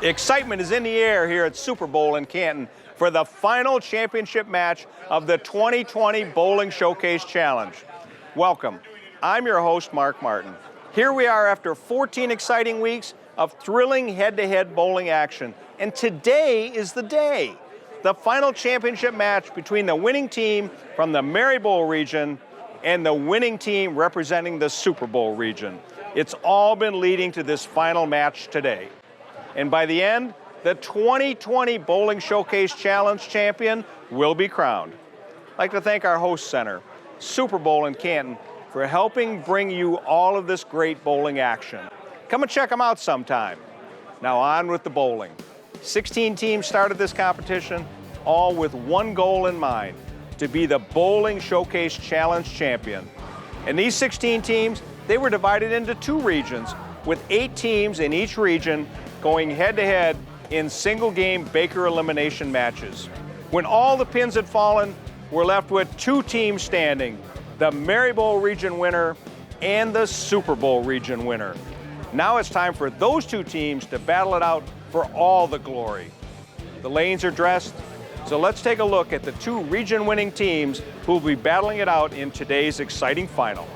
Excitement is in the air here at Super Bowl in Canton for the final championship match of the 2020 Bowling Showcase Challenge. Welcome. I'm your host, Mark Martin. Here we are after 14 exciting weeks of thrilling head-to-head bowling action. And today is the day. The final championship match between the winning team from the Maryville region and the winning team representing the Super Bowl region. It's all been leading to this final match today. And by the end, the 2020 Bowling Showcase Challenge champion will be crowned. I'd like to thank our host center, Super Bowl in Canton, for helping bring you all of this great bowling action. Come and check them out sometime. Now on with the bowling. 16 teams started this competition, all with one goal in mind, to be the Bowling Showcase Challenge champion. And these 16 teams, they were divided into 2 regions, with 8 teams in each region going head-to-head in single-game Baker elimination matches. When all the pins had fallen, we're left with 2 teams standing, the Maryville region winner and the Super Bowl region winner. Now it's time for those 2 teams to battle it out for all the glory. The lanes are dressed, so let's take a look at the 2 region-winning teams who will be battling it out in today's exciting final.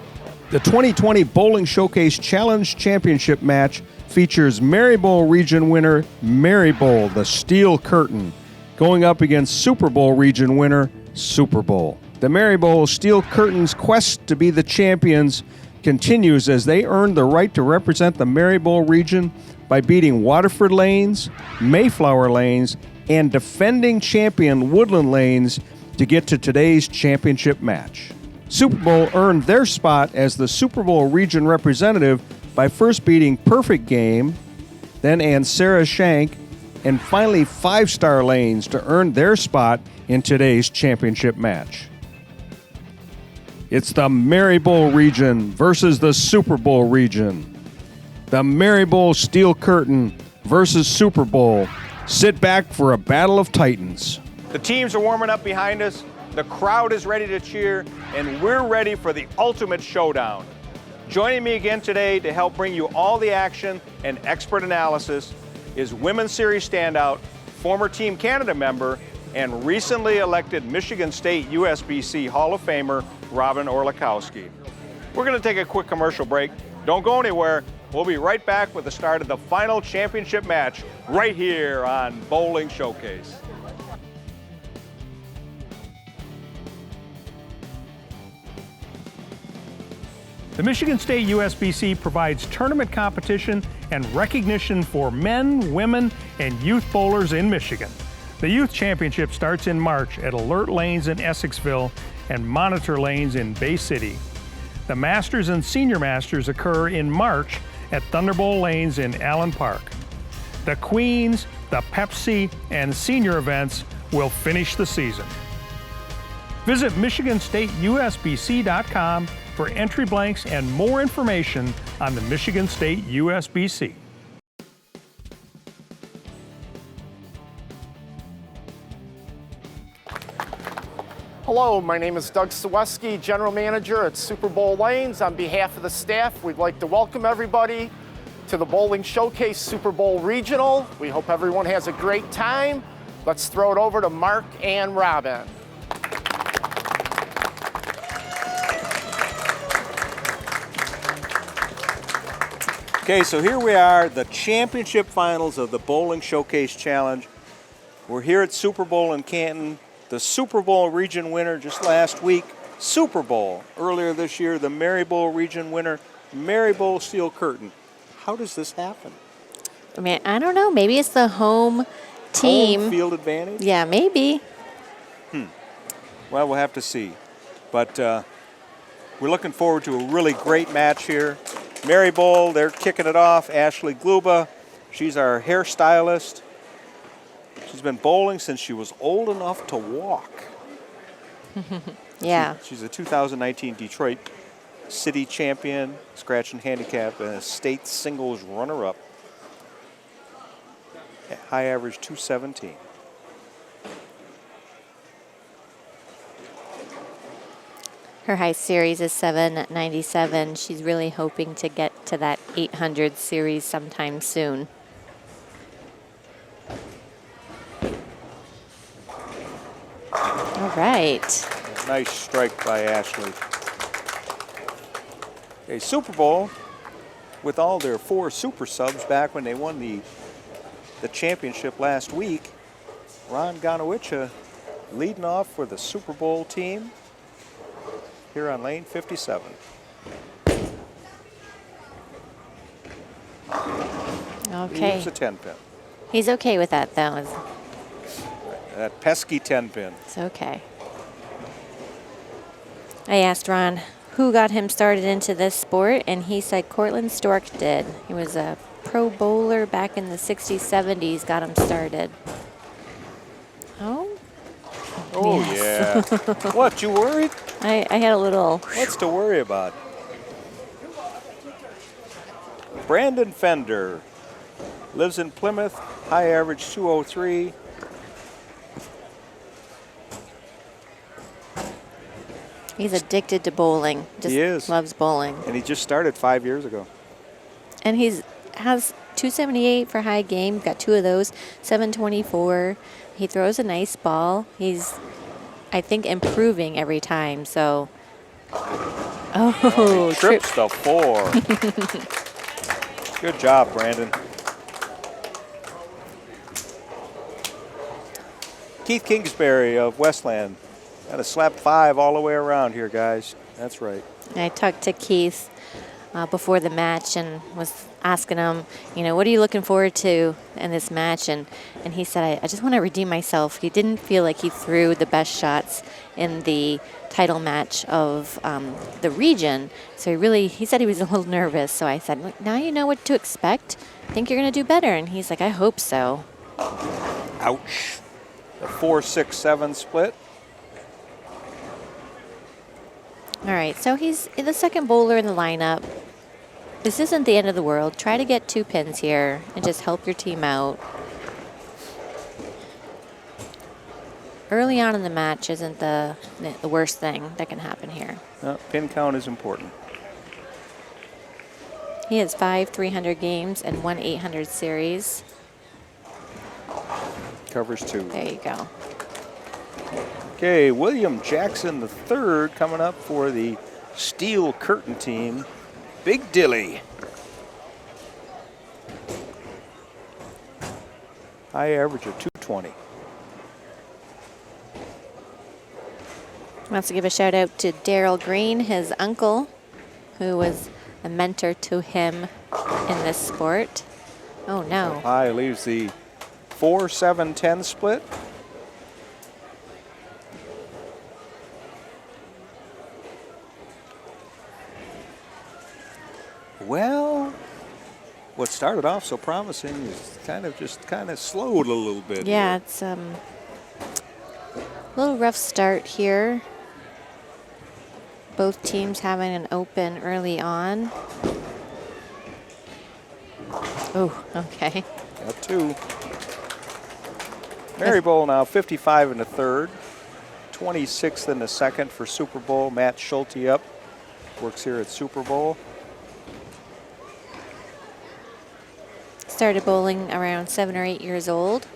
The 2020 Bowling Showcase Challenge Championship match features Maryville region winner Maryville, the Steel Curtain, going up against Super Bowl region winner Super Bowl. The Maryville Steel Curtain's quest to be the champions continues as they earn the right to represent the Maryville region by beating Waterford Lanes, Mayflower Lanes, and defending champion Woodland Lanes to get to today's championship match. Super Bowl earned their spot as the Super Bowl region representative by first beating Perfect Game, then Ansara Shank, and finally 5-Star Lanes to earn their spot in today's championship match. It's the Maryville region versus the Super Bowl region. The Maryville Steel Curtain versus Super Bowl. Sit back for a battle of titans. The teams are warming up behind us. The crowd is ready to cheer, and we're ready for the ultimate showdown. Joining me again today to help bring you all the action and expert analysis is Women's Series standout, former Team Canada member, and recently elected Michigan State USBC Hall of Famer, Robin Orlikowski. We're going to take a quick commercial break. Don't go anywhere. We'll be right back with the start of the final championship match right here on Bowling Showcase. The Michigan State USBC provides tournament competition and recognition for men, women, and youth bowlers in Michigan. The Youth Championship starts in March at Alert Lanes in Essexville and Monitor Lanes in Bay City. The Masters and Senior Masters occur in March at Thunderbolt Lanes in Allen Park. The Queens, the Pepsi, and Senior events will finish the season. Visit MichiganStateUSBC.com for entry blanks and more information on the Michigan State USBC. Hello, my name is Doug Saweski, General Manager at Super Bowl Lanes. On behalf of the staff, we'd like to welcome everybody to the Bowling Showcase Super Bowl Regional. We hope everyone has a great time. Let's throw it over to Mark and Robin. Okay, so here we are, the championship finals of the Bowling Showcase Challenge. We're here at Super Bowl in Canton. The Super Bowl region winner just last week, Super Bowl. Earlier this year, the Maryville region winner, Maryville Steel Curtain. How does this happen? I mean, I don't know. Maybe it's the home team. Home field advantage? Yeah, maybe. Well, we'll have to see. But we're looking forward to a really great match here. Maryville, they're kicking it off. Ashley Gluba, she's our hairstylist. She's been bowling since she was old enough to walk. Yeah. She's a 2019 Detroit City champion, scratch and handicap, and a state singles runner-up. High average 217. Her high series is 797. She's really hoping to get to that 800 series sometime soon. right. Nice strike by Ashley. A Super Bowl with all their 4 super subs back when they won the championship last week. Ron Gonowicha leading off for the Super Bowl team here on lane 57. Okay. He's a 10-pin. He's okay with that, though. That pesky 10-pin. It's okay. I asked Ron who got him started into this sport, and he said Cortland Stork did. He was a pro bowler back in the 60s, 70s, got him started. Oh? Oh, yes. yeah. What, you worried? I had a little... What's to worry about? Brandon Fender lives in Plymouth, high average 203. He's addicted to bowling. He is. Loves bowling. And he just started 5 years ago. And has 278 for high game. Got 2 of those. 724. He throws a nice ball. He's, I think, improving every time. So, he trips the 4. Good job, Brandon. Keith Kingsbury of Westland. Got a slap 5 all the way around here, guys. That's right. I talked to Keith before the match and was asking him, you know, what are you looking forward to in this match? And he said, I just want to redeem myself. He didn't feel like he threw the best shots in the title match of the region. So he said he was a little nervous. So I said, now you know what to expect. I think you're going to do better. And he's like, I hope so. Ouch. The 4-6-7 split. All right, so he's the second bowler in the lineup. This isn't the end of the world. Try to get 2 pins here and just help your team out. Early on in the match isn't the worst thing that can happen here. No, pin count is important. He has 5 300 games and 1 800 series. Covers 2. There you go. Okay, William Jackson III coming up for the Steel Curtain team. Big Dilly. High average of 220. Wants to give a shout out to Daryl Green, his uncle, who was a mentor to him in this sport. Oh no. High leaves the 4-7-10 split. Well, what started off so promising is kind of slowed a little bit. Yeah, here. it's a little rough start here. Both teams having an open early on. Oh, okay. Got 2. Maryville now 55 in the third, 26th in the second for Super Bowl. Matt Schulte up, works here at Super Bowl. Started bowling around 7 or 8 years old.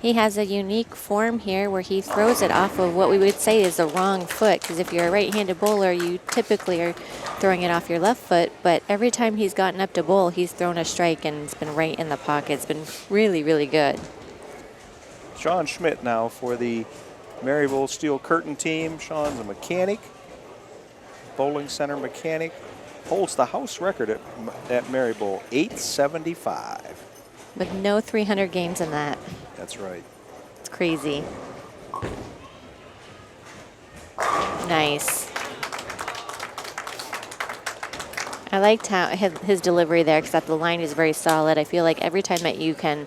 He has a unique form here where he throws it off of what we would say is the wrong foot, because if you're a right-handed bowler, you typically are throwing it off your left foot, but every time he's gotten up to bowl, he's thrown a strike and it's been right in the pocket. It's been really, really good. Shawn Schmidt now for the Maryville Steel Curtain team. Shawn's a mechanic, bowling center mechanic. Holds the house record at Maryville, 875. With no 300 games in that. That's right. It's crazy. Nice. I liked how his delivery there, because the line is very solid. I feel like every time that you can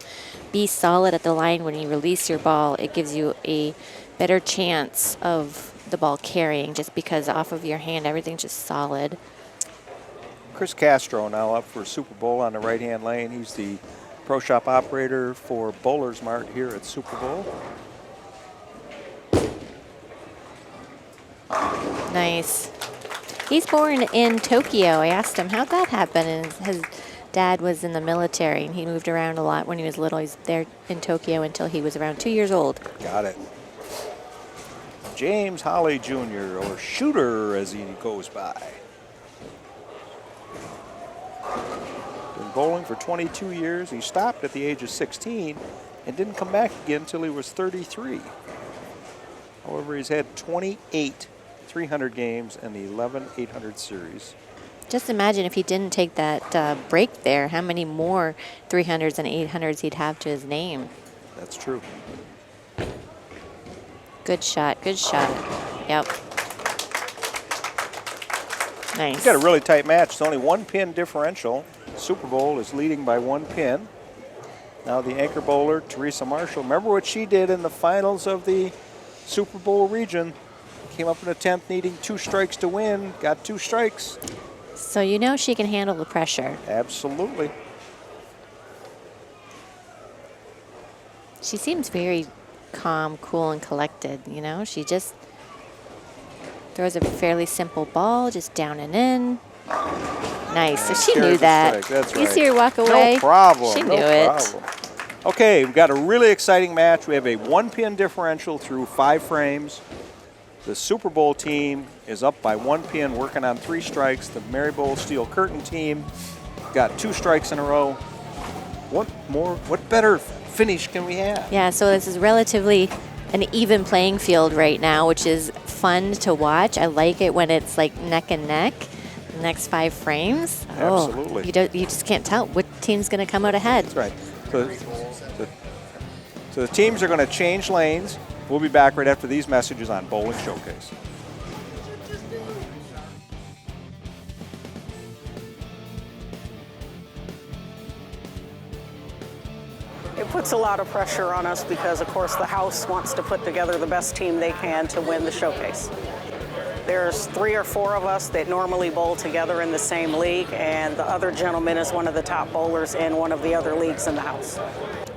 be solid at the line when you release your ball, it gives you a better chance of the ball carrying, just because off of your hand, everything's just solid. Chris Castro now up for Super Bowl on the right-hand lane. He's the Pro Shop operator for Bowlers Mart here at Super Bowl. Nice. He's born in Tokyo. I asked him how'd that happen, and his dad was in the military, and he moved around a lot when he was little. He's there in Tokyo until he was around 2 years old. Got it. James Holly Jr., or Shooter as he goes by. Been bowling for 22 years. He stopped at the age of 16 and didn't come back again until he was 33. However, he's had 28 300 games and 11 800 series. Just imagine if he didn't take that break there, how many more 300s and 800s he'd have to his name. That's true. Good shot, good shot. Yep. Nice. He's got a really tight match. It's only 1 pin differential. Super Bowl is leading by 1 pin. Now the anchor bowler, Theresa Marshall. Remember what she did in the finals of the Super Bowl region? Came up in the 10th, needing 2 strikes to win. Got 2 strikes. So you know she can handle the pressure. Absolutely. She seems very calm, cool, and collected, you know? She just throws a fairly simple ball, just down and in. Nice. So she knew that. That's right. You see her walk away? No problem. She knew no it. Problem. Okay, we've got a really exciting match. We have a 1 pin differential through 5 frames. The Super Bowl team is up by 1 pin, working on 3 strikes. The Maryville Steel Curtain team got 2 strikes in a row. What better finish can we have? Yeah, so this is relatively an even playing field right now, which is fun to watch. I like it when it's like neck and neck, the next 5 frames. Absolutely. Oh, you just can't tell what team's going to come out ahead. That's right. So the teams are going to change lanes. We'll be back right after these messages on Bowling Showcase. It puts a lot of pressure on us because, of course, the house wants to put together the best team they can to win the showcase. There's 3 or 4 of us that normally bowl together in the same league, and the other gentleman is one of the top bowlers in one of the other leagues in the house.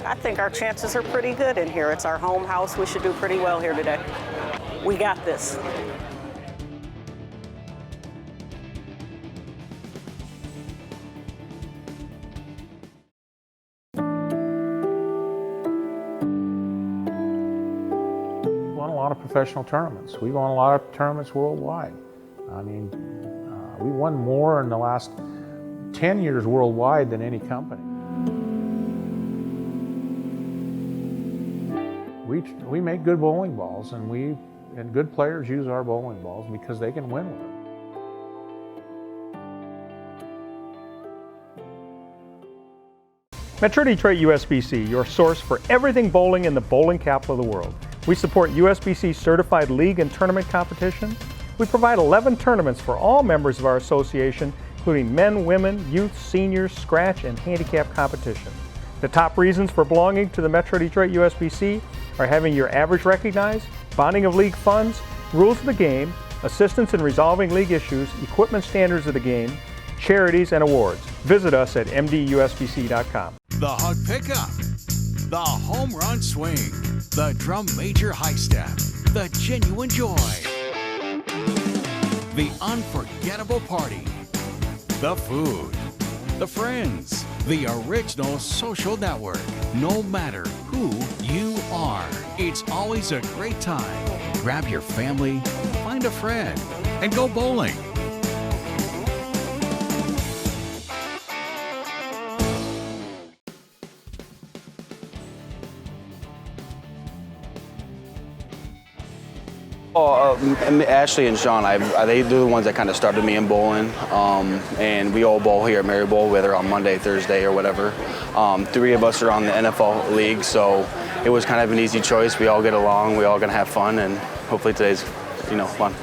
I think our chances are pretty good in here. It's our home house. We should do pretty well here today. We got this. Won a lot of professional tournaments. We've won a lot of tournaments worldwide. I mean, we won more in the last 10 years worldwide than any company. We make good bowling balls, and good players use our bowling balls because they can win with them. Metro Detroit USBC, your source for everything bowling in the bowling capital of the world. We support USBC certified league and tournament competition. We provide 11 tournaments for all members of our association, including men, women, youth, seniors, scratch, and handicap competition. The top reasons for belonging to the Metro Detroit USBC are having your average recognized, bonding of league funds, rules of the game, assistance in resolving league issues, equipment standards of the game, charities, and awards. Visit us at mdusbc.com. The hug pickup, the home run swing, the drum major high step, the genuine joy, the unforgettable party, the food, the friends, the original social network. No matter who you are, it's always a great time. Grab your family, find a friend, and go bowling. Ashley and Shawn, they're the ones that kind of started me in bowling, and we all bowl here at Maryville, whether on Monday, Thursday, or whatever. 3 of us are on the NFL league, so it was kind of an easy choice. We all get along, we all gonna have fun, and hopefully today's, fun.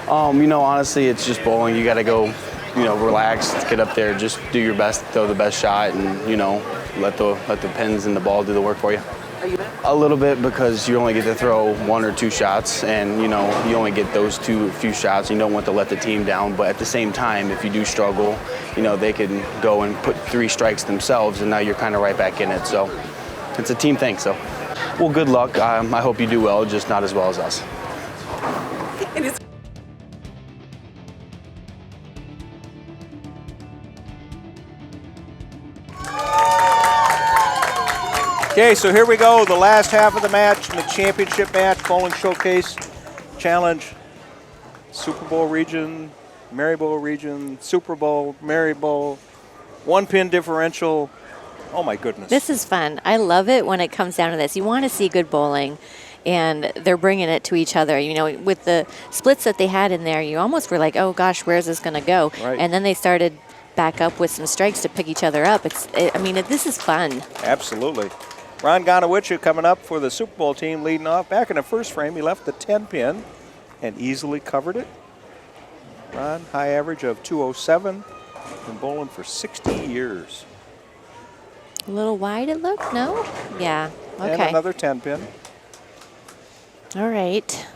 Honestly, it's just bowling. You got to go, relax, get up there, just do your best, throw the best shot, and let the pins and the ball do the work for you. A little bit, because you only get to throw 1 or 2 shots, and you only get those few shots. You don't want to let the team down, but at the same time, if you do struggle, they can go and put 3 strikes themselves, and now you're kind of right back in it. So it's a team thing. So, well, good luck. I hope you do well, just not as well as us. Okay, so here we go, the last half of the match, the championship match, Bowling Showcase Challenge, Super Bowl region, Maryville region, Super Bowl, Maryville, 1-pin differential. Oh my goodness. This is fun. I love it when it comes down to this. You want to see good bowling, and they're bringing it to each other. You know, with the splits that they had in there, you almost were like, oh gosh, where's this going to go? Right. And then they started back up with some strikes to pick each other up. This is fun. Absolutely. Ron Gonowicz coming up for the Super Bowl team, leading off. Back in the first frame, he left the 10-pin and easily covered it. Ron, high average of 207, been bowling for 60 years. A little wide it looked, no? Yeah, okay. And another 10-pin. All right.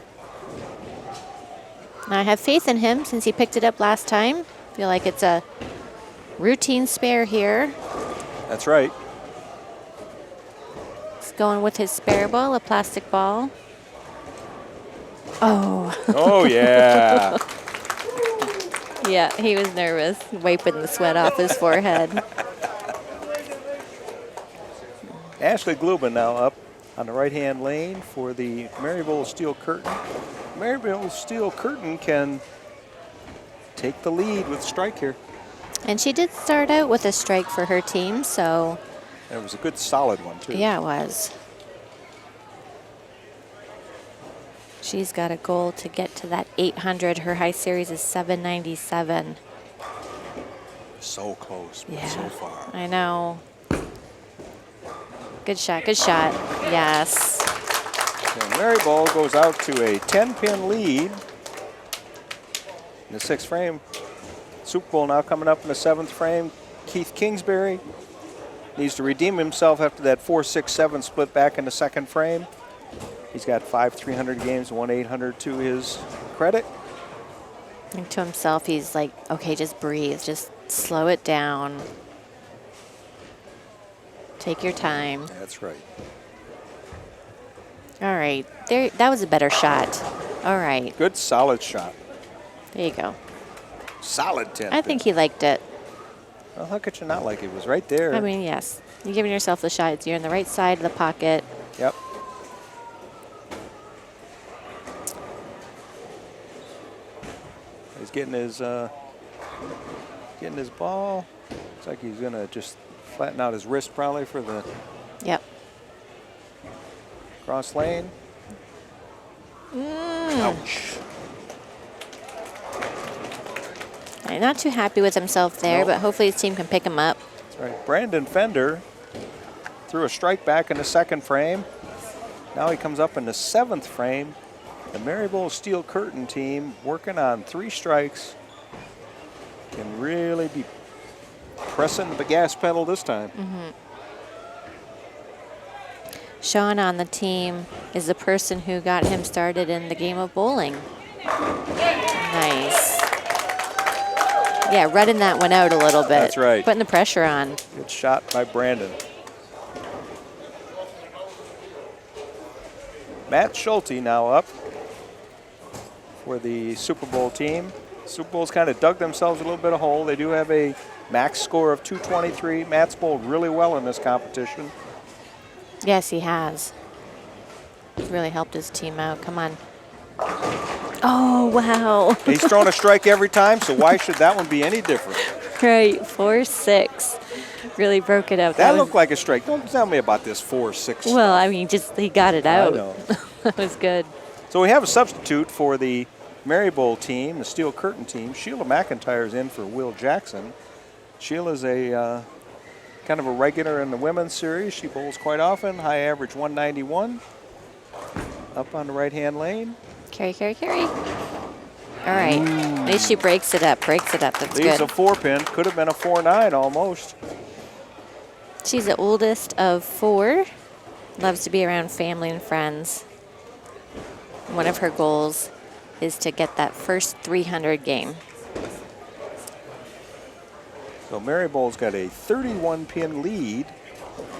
I have faith in him since he picked it up last time. Feel like it's a routine spare here. That's right. He's going with his spare ball, a plastic ball. Oh. Oh, yeah. Yeah, he was nervous, wiping the sweat off his forehead. Ashley Glubin now up on the right-hand lane for the Maryville Steel Curtain. Maryville Steel Curtain can take the lead with strike here. And she did start out with a strike for her team, so. It was a good solid one, too. Yeah, it was. She's got a goal to get to that 800. Her high series is 797. So close, but Yeah, so far. I know. Good shot, good shot. Yes. So Maryville goes out to a 10-pin lead in the 6th frame. Super Bowl now coming up in the 7th frame. Keith Kingsbury needs to redeem himself after that 4-6-7 split back in the 2nd frame. He's got 5 300 games, 1 800 to his credit. And to himself, he's like, okay, just breathe, just slow it down. Take your time. That's right. All right, there. That was a better shot. All right, Good, solid shot. there you go. Solid 10. I think he liked it. Well, how could you not like it? It was right there. I mean, yes, you're giving yourself the shot. You're in the right side of the pocket. Yep. He's getting his ball. Looks like he's gonna just flatten out his wrist probably for the Yep. cross lane. Ouch. I'm not too happy with himself there, Nope. but hopefully his team can pick him up. That's right. Brandon Fender threw a strike back in the 2nd frame. Now he comes up in the 7th frame. The Maryville Steel Curtain team working on 3 strikes. Can really be pressing the gas pedal this time. Shawn on the team is the person who got him started in the game of bowling. Nice. Yeah, running that one out a little bit. That's right. Putting the pressure on. Good shot by Brandon. Matt Schulte now up for the Super Bowl team. Super Bowl's kind of dug themselves a little bit of hole. They do have a max score of 223. Matt's bowled really well in this competition. Yes, he has. He's really helped his team out. Come on. Oh, wow. He's thrown a strike every time, so why should that one be any different? Right, 4-6. Really broke it up. That was, looked like a strike. Don't tell me about this 4-6. well, I mean, just he got it out. I know. That was good. So we have a substitute for the Maryville team, the Steel Curtain team. Sheila McIntyre's in for Will Jackson. Sheila's a kind of a regular in the women's series. She bowls quite often. High average 191. Up on the right-hand lane. Carry, carry, carry. All right. At least she breaks it up. Breaks it up. That's Leaves good. a 4-pin. Could have been a 4-9 almost. She's the oldest of 4. Loves to be around family and friends. One of her goals is to get that first 300 game. So Maryville's got a 31-pin lead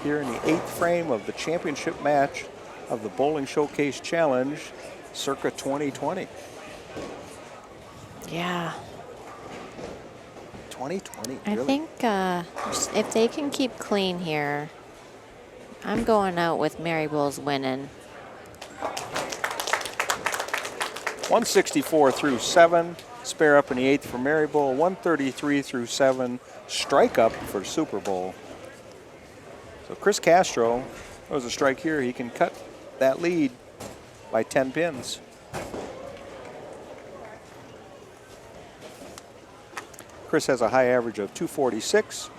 here in the 8th frame of the championship match of the Bowling Showcase Challenge circa 2020. Yeah. 2020, I really? think if they can keep clean here, I'm going out with Maryville's winning. 164 through 7. Spare up in the 8th for Maryville. 133 through 7. Strike up for Super Bowl. So Chris Castro, there was a strike here. He can cut that lead by 10 pins. Chris has a high average of 246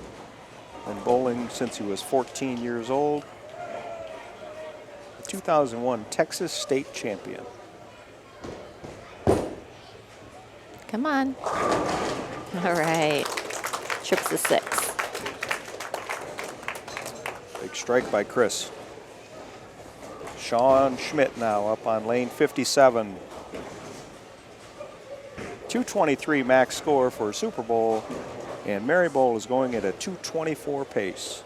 in bowling since he was 14 years old. The 2001 Texas State Champion. Come on. All right. Trips to 6. Big strike by Chris. Shawn Schmidt now up on lane 57. 223 max score for Super Bowl, and Maryville is going at a 224 pace.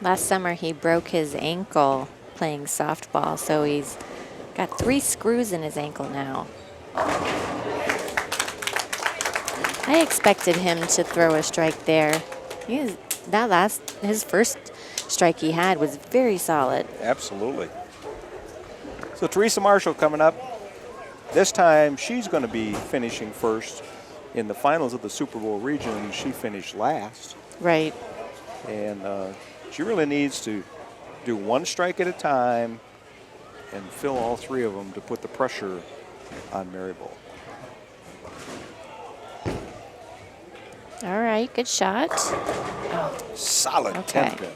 Last summer he broke his ankle playing softball, so he's got 3 screws in his ankle now. I expected him to throw a strike there. His first strike he had was very solid. Absolutely. So Theresa Marshall coming up. This time she's going to be finishing first. In the finals of the Super Bowl region, she finished last. Right. And she really needs to do 1 strike at a time and fill all 3 of them to put the pressure on Maryville. All right, good shot. Solid Okay. 10 pin.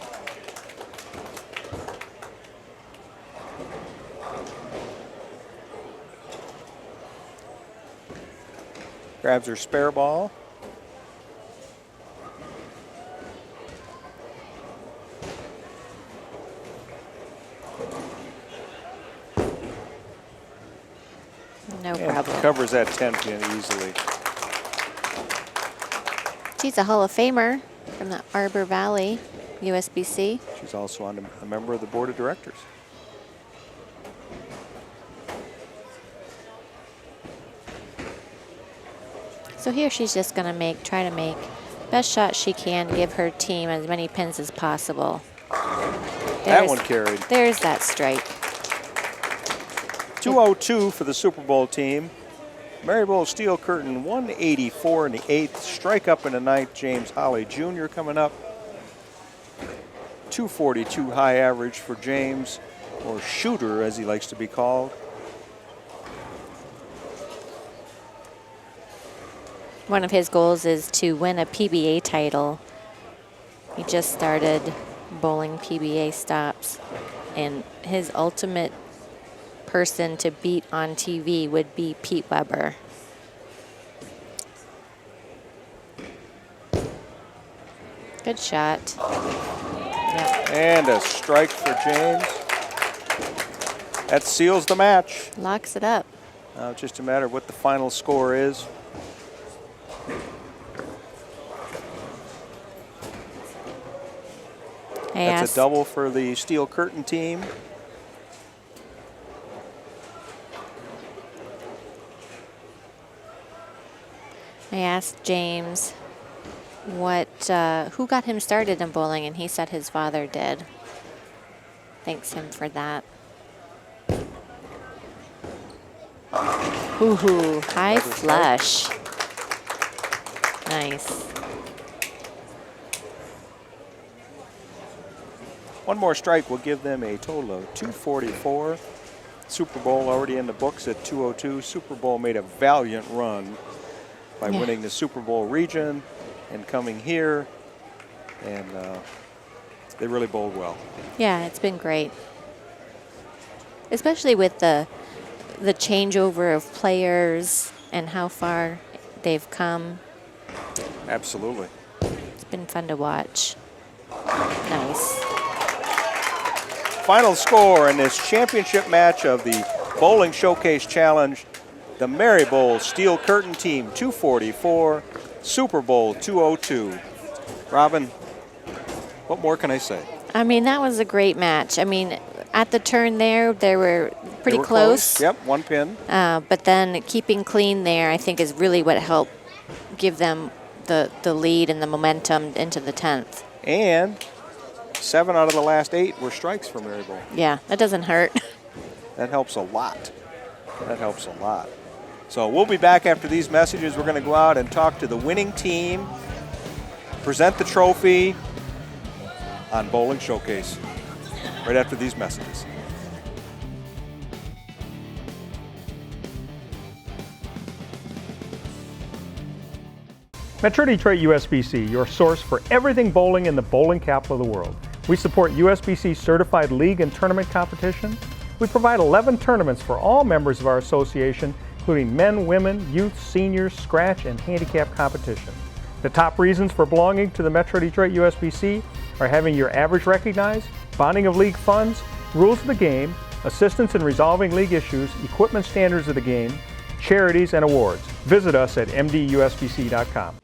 Grabs her spare ball. No And problem. covers that 10 pin easily. She's a Hall of Famer from the Arbor Valley, USBC. She's also a member of the board of directors. So here she's just going to try to make best shot she can, give her team as many pins as possible. That one carried. There's that strike. 202 for the Super Bowl team. Maryville Steel Curtain 184 in the 8th. Strike up in the 9th. James Holly Jr. coming up. 242 high average for James, or Shooter as he likes to be called. One of his goals is to win a PBA title. He just started bowling PBA stops, and his ultimate person to beat on TV would be Pete Weber. Good shot. Yep. And a strike for James. That seals the match. Locks it up. Now it's just a matter of what the final score is. That's a double for the Steel Curtain team. I asked James who got him started in bowling, and he said his father did. Thanks him for that. Ooh, high flush. Nice. One more strike will give them a total of 244. Super Bowl already in the books at 202. Super Bowl made a valiant run by winning the Super Bowl region and coming here, and they really bowled well. Yeah, it's been great. Especially with the changeover of players and how far they've come. Absolutely. It's been fun to watch. Nice. Final score in this championship match of the Bowling Showcase Challenge, the Maryville Steel Curtain team 244, Super Bowl 202. Robin, what more can I say? I mean, that was a great match. I mean, at the turn there, they were pretty close. Yep, 1 pin. But then keeping clean there, I think, is really what helped give them the lead and the momentum into the 10th. And 7 out of the last 8 were strikes for Maryville. Yeah, that doesn't hurt. That helps a lot. That helps a lot. So we'll be back after these messages. We're going to go out and talk to the winning team, present the trophy on Bowling Showcase right after these messages. Metro Detroit USBC, your source for everything bowling in the bowling capital of the world. We support USBC certified league and tournament competition. We provide 11 tournaments for all members of our association, including men, women, youth, seniors, scratch, and handicap competition. The top reasons for belonging to the Metro Detroit USBC are having your average recognized, bonding of league funds, rules of the game, assistance in resolving league issues, equipment standards of the game, charities, and awards. Visit us at mdusbc.com.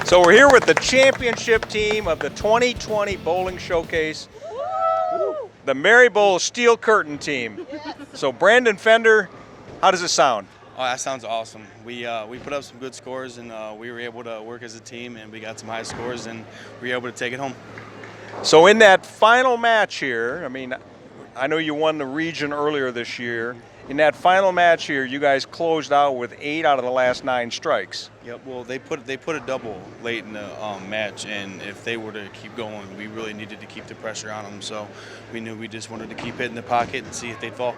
So we're here with the championship team of the 2020 Bowling Showcase, the Maryville Steel Curtain team. So Brandon Fender, how does it sound? Oh, that sounds awesome. We put up some good scores, and we were able to work as a team, and we got some high scores, and we were able to take it home. So in that final match here, I mean, I know you won the region earlier this year. In that final match here, you guys closed out with 8 out of the last 9 strikes. Yep. Well, they put a double late in the match, and if they were to keep going, we really needed to keep the pressure on them. So we knew we just wanted to keep hitting the pocket and see if they'd fall.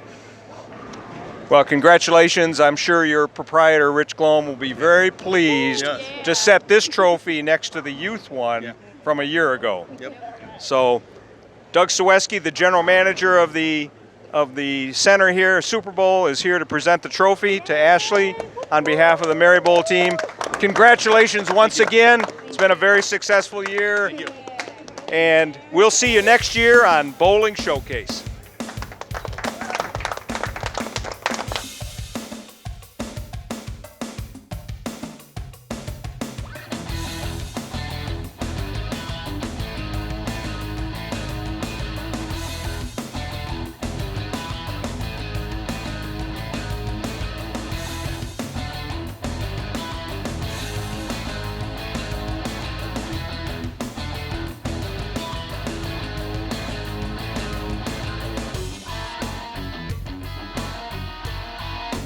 Well, congratulations. I'm sure your proprietor, Rich Glom, will be very pleased to set this trophy next to the youth one from a year ago. Yep. So Doug Saweski, the general manager of the center here, Super Bowl, is here to present the trophy to Ashley on behalf of the Maryville team. Congratulations once again. It's been a very successful year. And we'll see you next year on Bowling Showcase.